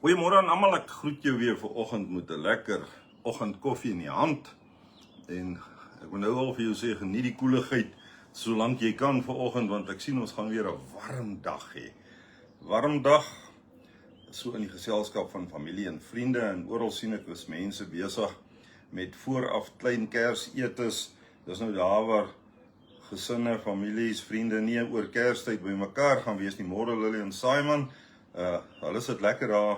Goeiemôre aan almal, ek groet jou weer vanoggend met 'n lekker oggendkoffie in die hand. En ek wil nou al vir jou sê, geniet die koeligheid solank jy kan vanoggend, want ek sien ons gaan weer 'n warm dag hê. Warm dag, so in die geselskap van familie en vriende, en oral sien ek is mense besig met vooraf klein Kersetes. Dis nou daar waar gesinne, families, vriende nie oor Kerstyd by mekaar gaan wees nie. Môre Lily en Simon, hulle sit lekker daar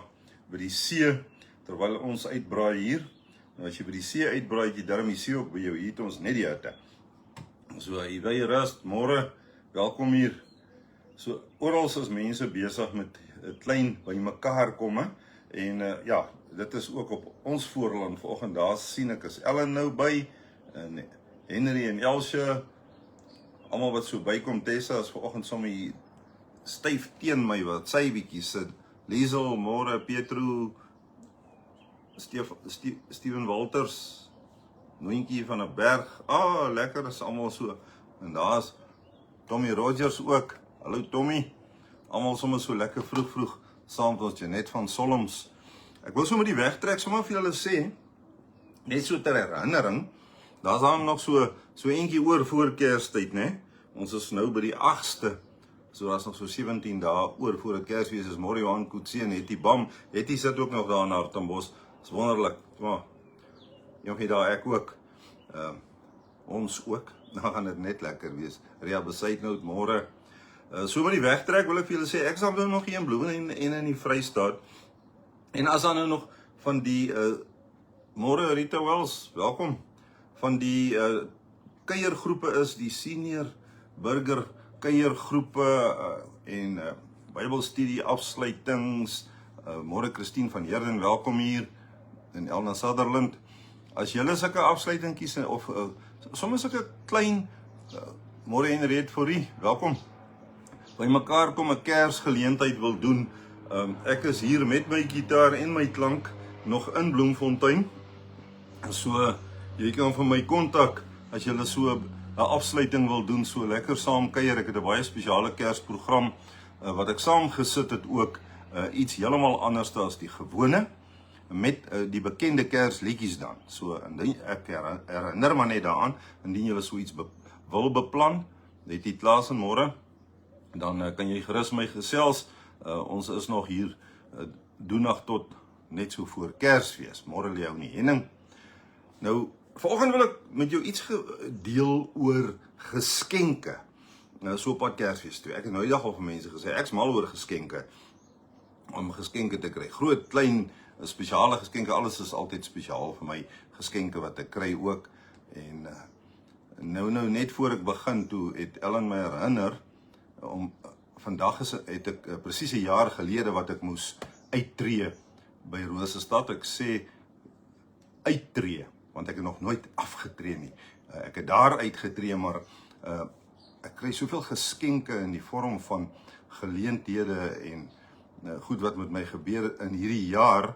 by die see, terwyl ons uitbraai hier. Nou as jy by die see uitbraai, het jy darm die see ook by jou, hier het ons net die hitte. So, jy wil jy rust, môre, welkom hier. So, oral is mense besig met 'n klein by mekaar komme, en ja, dit is ook op ons voorland vanoggend. Daar sien ek is Ellen nou by, en Henry en Elsje, almal wat so bykom. Tessa is vanoggend sommer hier styf teen my, wat sy bietjie sit. Liesel, môre, Petro, Steven Walters, Noontjie van 'n berg. Lekker is almal so. En daar's Tommy Rogers ook. Hallo Tommy. Almal sommer so lekker vroeg saam met ons. Janet van Solms. Ek wil sommer die wegtrek, sommer vir julle sê, net so ter herinnering, daar's dan nog so eentjie oor voor Kerstyd, né? Ons is nou by die 8ste. So daar's nog so 17 dae oor voor dit Kersfees is. Môre Johan Kutse en Hetty Bam. Hetty sit ook nog daar in Hartenbos. Dis wonderlik. Jongie daar, ek ook. Ons ook. Dan gaan dit net lekker wees. Ria Besuitnout, môre. So met die wegtrek wil ek vir julle sê, ek sal nou nog hier in Bloemfontein en in die Vrystaat. En as dan nou nog van die môre Rita Wells, welkom. Van die kuiergroepe is die senior burger kuiergroepe en Bybelstudie afsluitings. Môre Christine van Heerden, welkom hier. En Elna Sutherland. As julle sulke afsluitingkies of soms sulke klein môre Henriette Forrie, welkom. By mekaar kom 'n Kersgeleentheid wil doen. Ek is hier met my gitaar en my klank nog in Bloemfontein. So jy kan vir my kontak as jy so 'n afsluiting wil doen, so lekker saam kuier. Ek het 'n baie spesiale Kersprogram wat ek saam gesit het ook, iets heeltemal anders as die gewone, met die bekende Kersliedjies dan. So ek herinner maar net daaraan, indien jy so iets wil beplan, net die klaas en môre, dan kan jy gerus my gesels. Ons is nog hier doendag tot net so voor Kersfees. Môre Leo nie Henning. Nou, vanoggend wil ek met jou iets deel oor geskenke. Nou, so op pad Kersfees toe. Ek het nou die dag al vir mense gesê, ek's mal oor geskenke, om geskenke te kry. Groot, klein, spesiale geskenke, alles is altyd spesiaal vir my, geskenke wat ek kry ook. En nou net voor ek begin toe, het Ellen my herinner, vandag het ek presies 'n jaar gelede wat ek moes uittreë by Rosestad. Ek sê uittreë, want ek het nog nooit afgetree nie. Ek het daar uitgetree, maar ek kry soveel geskenke in die vorm van geleenthede en goed wat met my gebeur in hierdie jaar.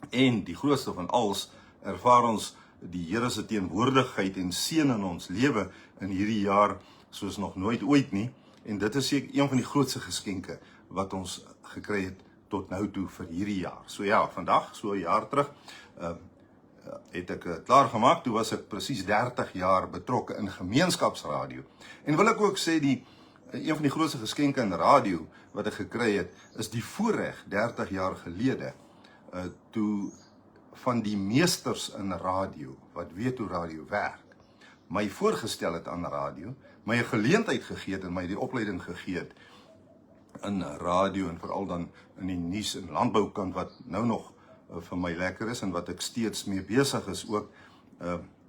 En die grootste van alles, ervaar ons die Here se teenwoordigheid en seën in ons lewe in hierdie jaar soos nog nooit ooit nie. En dit is seker een van die grootste geskenke wat ons gekry het tot nou toe vir hierdie jaar. So ja, vandag, so 'n jaar terug, het ek klaar gemaak. Toe was ek presies 30 jaar betrokke in gemeenskapsradio. En wil ek ook sê, een van die grootste geskenke in radio wat ek gekry het, is die voorreg 30 jaar gelede, toe van die meesters in radio, wat weet hoe radio werk, my voorgestel het aan radio, my 'n geleentheid gegee het en my die opleiding gegee het in radio en veral dan in die nuus en landboukant wat nou nog vir my lekker is en wat ek steeds mee besig is ook,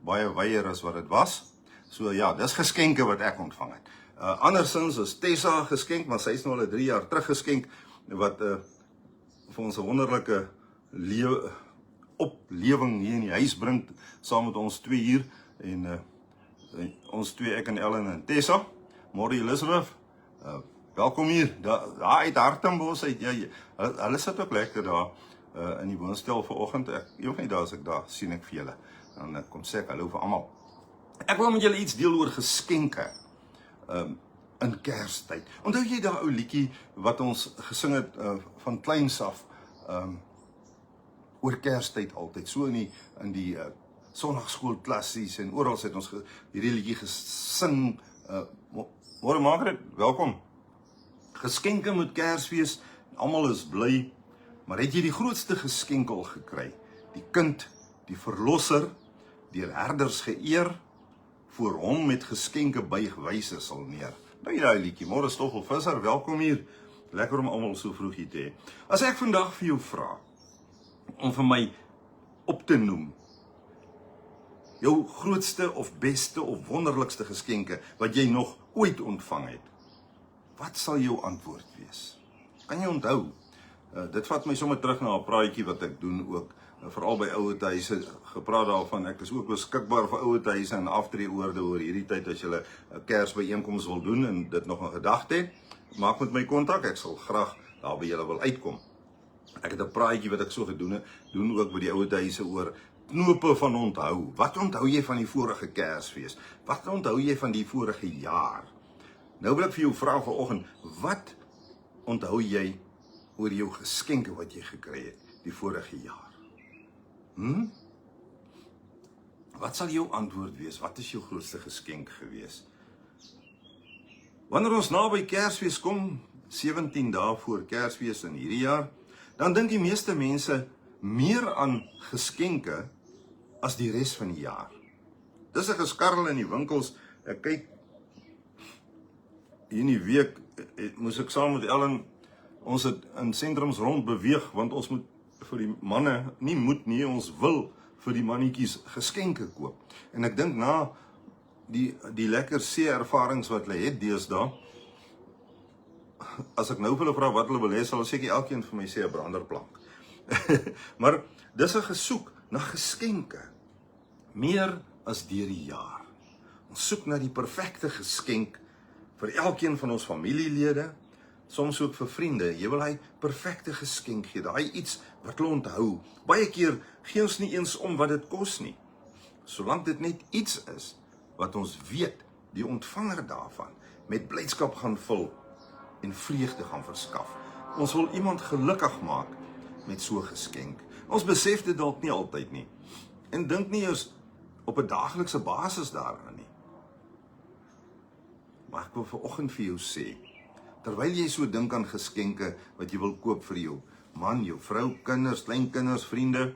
baie wyer as wat dit was. So ja, dis geskenke wat ek ontvang het. Andersins is Tessa geskenk, maar sy is nou al 3 jaar terug geskenk, wat vir ons 'n wonderlike oplewing hier in die huis bring, saam met ons twee hier, en ons twee, ek en Ellen en Tessa. Môre Elizabeth, welkom hier, daar uit Hartenbos uit, hulle sit ook lekker daar, in die woonstel vanoggend. Een van die dae as ek daar, sien ek vir julle, dan kom sê ek hallo vir almal. Ek wil met julle iets deel oor geskenke, in Kerstyd. Onthou jy daai ou liedjie wat ons gesing het van kleins af, oor Kerstyd altyd, so in die sonnagskoolklassies en oral het ons hierdie liedjie gesing. Môre Margaret, welkom. Geskenke moet Kersfees, almal is bly, maar het jy die grootste geskenk al gekry? Die kind, die verlosser, deur herders geëer, voor hom met geskenke buig wyse sal neer. Nou daai liedjie, môre Stoffel Visser, welkom hier. Lekker om almal so vroeg hier te hê. As ek vandag vir jou vra om vir my op te noem jou grootste of beste of wonderlikste geskenke wat jy nog ooit ontvang het, wat sal jou antwoord wees? Kan jy onthou? Dit vat my sommer terug na 'n praatjie wat ek doen ook, veral by ouerhuise, gepraat daarvan, ek is ook beskikbaar vir ouerhuise en aftreeoorde oor hierdie tyd as jy 'n Kersbyeenkoms wil doen en dit nog in gedagte het, maak met my kontak, ek sal graag daar by julle wil uitkom. Ek het 'n praatjie wat ek so doen ook by die ouerhuise oor knope van onthou. Wat onthou jy van die vorige Kersfees? Wat onthou jy van die vorige jaar? Nou wil ek vir jou vra vanoggend, wat onthou jy oor jou geskenke wat jy gekry het die vorige jaar? Wat sal jou antwoord wees? Wat is jou grootste geskenk gewees? Wanneer ons naby Kersfees kom, 17 dae voor Kersfees in hierdie jaar, dan dink die meeste mense meer aan geskenke as die res van die jaar. Dis 'n geskarrel in die winkels. Ek kyk hier in die week moes ek saam met Ellen, ons het in sentrums rond beweeg, want ons moet vir die manne, nie moet nie, ons wil vir die mannetjies geskenke koop. En ek dink na die lekker see-ervarings wat hulle het deesdae, as ek nou vir hulle vra wat hulle wil hê, sal seker elkeen vir my sê 'n branderplank. Maar dis 'n gesoek na geskenke, meer as deur die jaar. Ons soek na die perfekte geskenk vir elkeen van ons familielede, soms ook vir vriende. Jy wil hy perfekte geskenk gee, daai iets wat hulle onthou. Baie keer gee ons nie eens om wat dit kos nie, solank dit net iets is wat ons weet die ontvanger daarvan met blydskap gaan vul en vreugde gaan verskaf. Ons wil iemand gelukkig maak met so 'n geskenk. Ons besef dit dalk nie altyd nie en dink nie eens op 'n daaglikse basis daaraan nie. Maar ek wil vanoggend vir jou sê, terwyl jy so dink aan geskenke wat jy wil koop vir jou man, jou vrou, kinders, kleinkinders, vriende,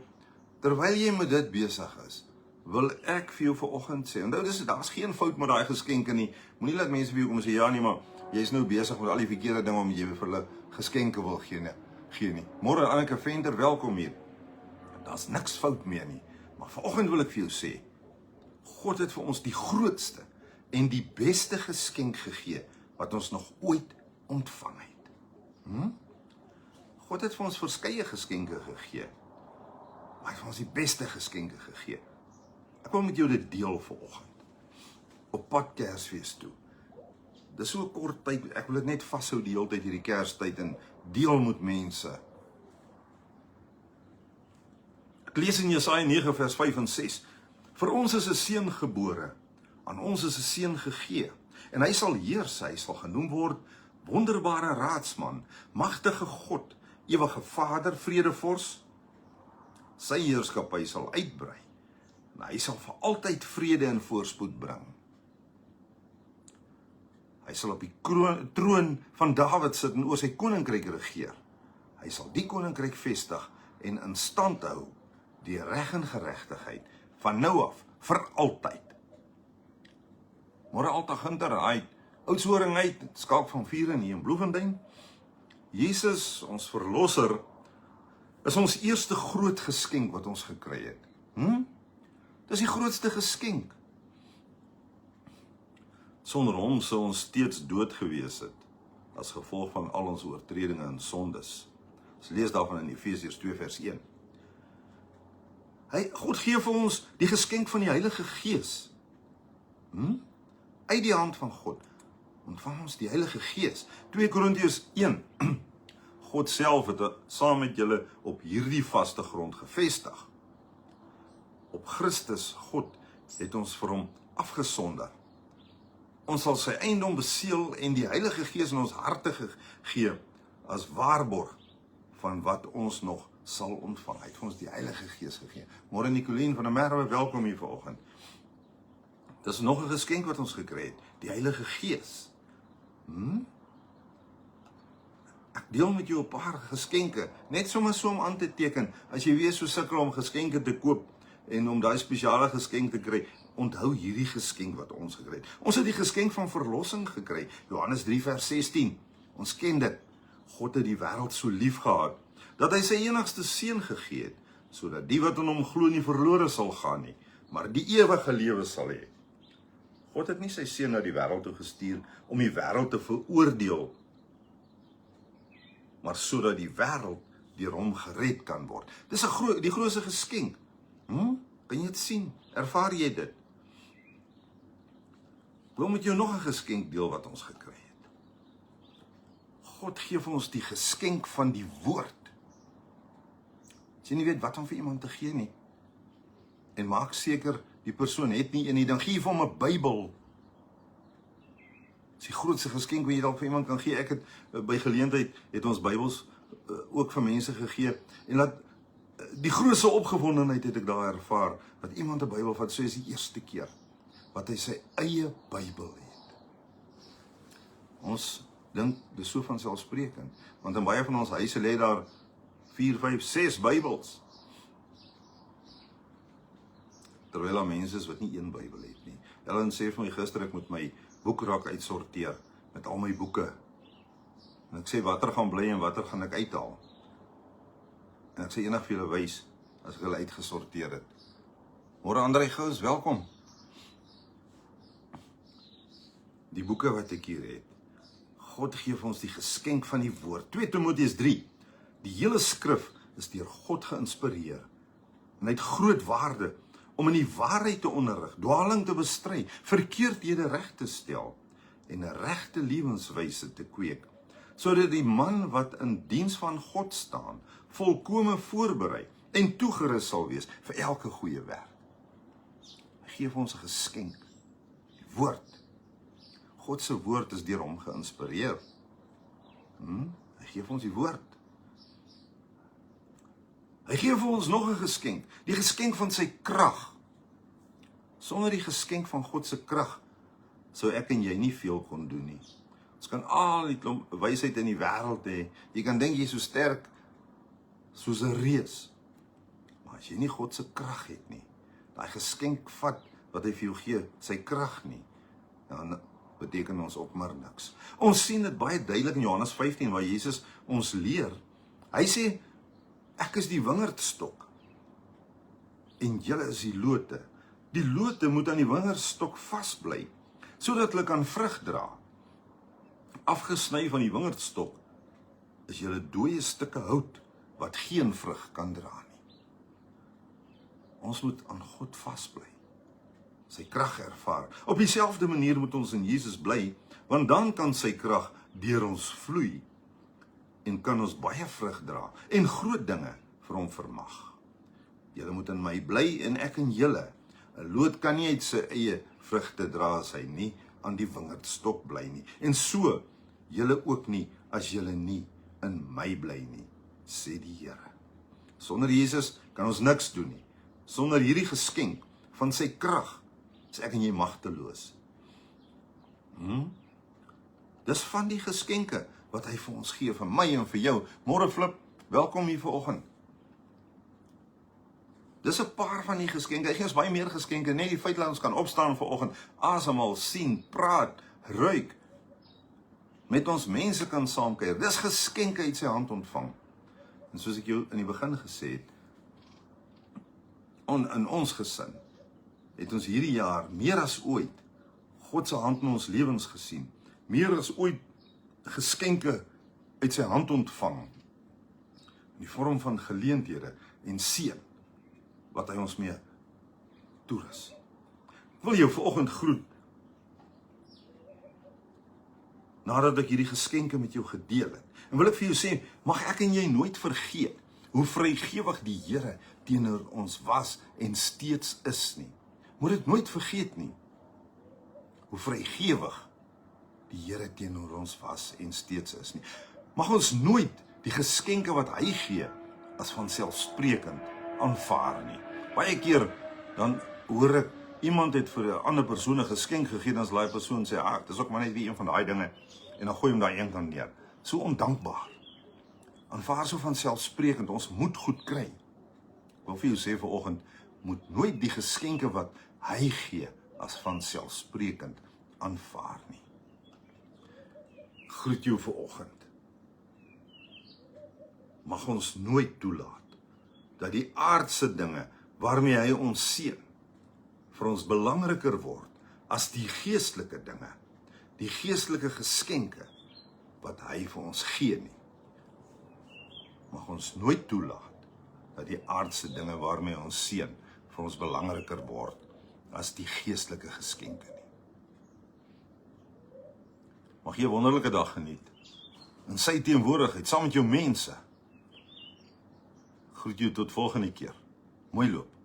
terwyl jy met dit besig is, wil ek vir jou vanoggend sê, onthou daar's geen fout met daai geskenke nie. Moenie laat mense vir jou kom sê ja nie, maar jy's nou besig met al die verkeerde dinge om jy vir hulle geskenke wil gee nie. Môre Anneke Venter, welkom hier. Daar's niks fout mee nie, maar vanoggend wil ek vir jou sê, God het vir ons die grootste en die beste geskenk gegee wat ons nog ooit ontvang het. God het vir ons verskeie geskenke gegee, maar hy het vir ons die beste geskenke gegee. Ek wil met jou dit deel vanoggend, op pad Kersfees toe. Dis so 'n kort tyd, ek wil dit net vashou die hele tyd hierdie Kerstyd en deel met mense. Ek lees in Jesaja 9 vers 5 en 6. Vir ons is 'n seun gebore, aan ons is 'n seun gegee, en hy sal heers, hy sal genoem word wonderbare raadsman, magtige God, ewige Vader, vredevors. Sy heerskappy sal uitbrei, en hy sal vir altyd vrede en voorspoed bring. Hy sal op die troon van Dawid sit en oor sy koninkryk regeer. Hy sal die koninkryk vestig en in stand hou, die reg en geregtigheid, van nou af, vir altyd. Môre Alta Ginter, hy Oudtshoorn uit, Skaap van Vuren hier in Bloemfontein. Jesus, ons verlosser, is ons eerste groot geskenk wat ons gekry het. Dis die grootste geskenk. Sonder hom sou ons steeds dood gewees het, as gevolg van al ons oortredinge en sondes. Ons lees daarvan in Efesiërs 2 vers 1. God gee vir ons die geskenk van die Heilige Gees. Uit die hand van God ontvang ons die Heilige Gees. 2 Korintiërs 1. God self het saam met julle op hierdie vaste grond gevestig. Op Christus, God, het ons vir hom afgesonder. Ons sal sy eiendom beseël en die Heilige Gees in ons harte gee as waarborg van wat ons nog sal ontvang. Hy het vir ons die Heilige Gees gegee. Môre Nicolien van der Merwe, welkom hier vanoggend. Dis nog 'n geskenk wat ons gekry het, die Heilige Gees. Ek deel met jou 'n paar geskenke, net sommer so om aan te teken, as jy weer so sukkel om geskenke te koop, en om daai spesiale geskenk te kry, onthou hierdie geskenk wat ons gekry het. Ons het die geskenk van verlossing gekry, Johannes 3 vers 16, ons ken dit, God het die wêreld so lief gehad, dat hy sy enigste seun gegee het, sodat die wat in hom glo nie verlore sal gaan nie, maar die ewige lewe sal hê. God het nie sy seun na die wêreld toe gestuur om die wêreld te veroordeel, maar sodat die wêreld deur hom gered kan word. Dis die grootste geskenk. Kan jy dit sien? Ervaar jy dit? Ek wil met jou nog 'n geskenk deel wat ons gekry het. God gee vir ons die geskenk van die woord. As jy nie weet wat om vir iemand te gee nie, en maak seker die persoon het nie een nie, dan gee jy vir hom 'n Bybel. Dis die grootste geskenk wat jy dalk vir iemand kan gee. Ek het by geleentheid het ons Bybels ook vir mense gegee, en dat die grootste opgewondenheid het ek daar ervaar, dat iemand 'n Bybel vat, so is die eerste keer wat hy sy eie Bybel het. Ons dink dis so vanselfsprekend, want in baie van ons huise lê daar 4, 5, 6 Bybels. Terwyl daar mense is wat nie een Bybel het nie. Ellen sê vir my gister, ek moet my boekrak uitsorteer met al my boeke. En ek sê, watter gaan bly en watter gaan ek uithaal? En ek sê enig vir julle wys, as ek hulle uitgesorteer het. Môre André Gous, welkom. Die boeke wat ek hier het. God gee vir ons die geskenk van die woord. 2 Timoteus 3. Die hele skrif is deur God geïnspireer. En hy het groot waarde om in die waarheid te onderrig, dwaling te bestry, verkeerdhede reg te stel en 'n regte lewenswyse te kweek, sodat die man wat in diens van God staan, volkome voorberei en toegerus sal wees vir elke goeie werk. Hy gee vir ons 'n geskenk, die woord. God se woord is deur hom geïnspireer. Hy gee vir ons die woord. Hy gee vir ons nog 'n geskenk, die geskenk van sy krag. Sonder die geskenk van God se krag sou ek en jy nie veel kon doen nie. Ons kan al die klomp wysheid in die wêreld hê. Jy kan dink jy is so sterk soos 'n reus. Maar as jy nie God se krag het nie, daai geskenk vat wat hy vir jou gee, sy krag nie, dan beteken ons ook maar niks. Ons sien dit baie duidelik in Johannes 15 waar Jesus ons leer. Hy sê, ek is die wingerdstok en julle is die lote. Die lote moet aan die wingerdstok vasbly, sodat hulle kan vrug dra. Afgesny van die wingerdstok is julle dooie stukke hout wat geen vrug kan dra nie. Ons moet aan God vasbly, sy krag ervaar. Op dieselfde manier moet ons in Jesus bly, want dan kan sy krag deur ons vloei en kan ons baie vrug dra en groot dinge vir hom vermag. Julle moet in my bly en ek in julle. 'n Loot kan nie uit sy eie vrugte dra as hy nie aan die wingerdstok bly nie. En so, julle ook nie as julle nie in my bly nie, sê die Here. Sonder Jesus kan ons niks doen nie. Sonder hierdie geskenk van sy krag is ek en jy magteloos. Dis van die geskenke wat hy vir ons gee, vir my en vir jou. Môre Flip, welkom hier vanoggend. Dis 'n paar van die geskenke. Hy gee ons baie meer geskenke, net die feit dat ons kan opstaan vanoggend, asemhaal, sien, praat, ruik, met ons mense kan saamkuier. Dis geskenke uit sy hand ontvang. En soos ek jou in die begin gesê het, in ons gesin, het ons hierdie jaar meer as ooit God se hand in ons lewens gesien. Meer as ooit geskenke uit sy hand ontvang. In die vorm van geleenthede en seën wat hy ons mee toerus. Ek wil jou vanoggend groet. Nadat ek hierdie geskenke met jou gedeel het. En wil ek vir jou sê, mag ek en jy nooit vergeet hoe vrygewig die Here teenoor ons was en steeds is nie. Moet dit nooit vergeet nie. Hoe vrygewig die Here teenoor ons was en steeds is nie. Mag ons nooit die geskenke wat hy gee as vanselfsprekend aanvaar nie. Baie keer dan hoor ek iemand het vir 'n ander persoon 'n geskenk gegee, dan as daai persoon sê, dis ook maar net weer een van daai dinge, en dan gooi hom daai een kant neer. So ondankbaar. Aanvaar so vanselfsprekend, ons moet goed kry. Ek wil vir jou sê vanoggend, moet nooit die geskenke wat hy gee as vanselfsprekend aanvaar nie. Groet jou vanoggend. Mag ons nooit toelaat dat die aardse dinge waarmee hy ons seën vir ons belangriker word as die geestelike dinge, die geestelike geskenke wat hy vir ons gee nie. Mag ons nooit toelaat dat die aardse dinge waarmee ons seën vir ons belangriker word as die geestelike geskenke nie. Mag jy 'n wonderlike dag geniet in sy teenwoordigheid saam met jou mense. Groet jou tot volgende keer. Mooi loop.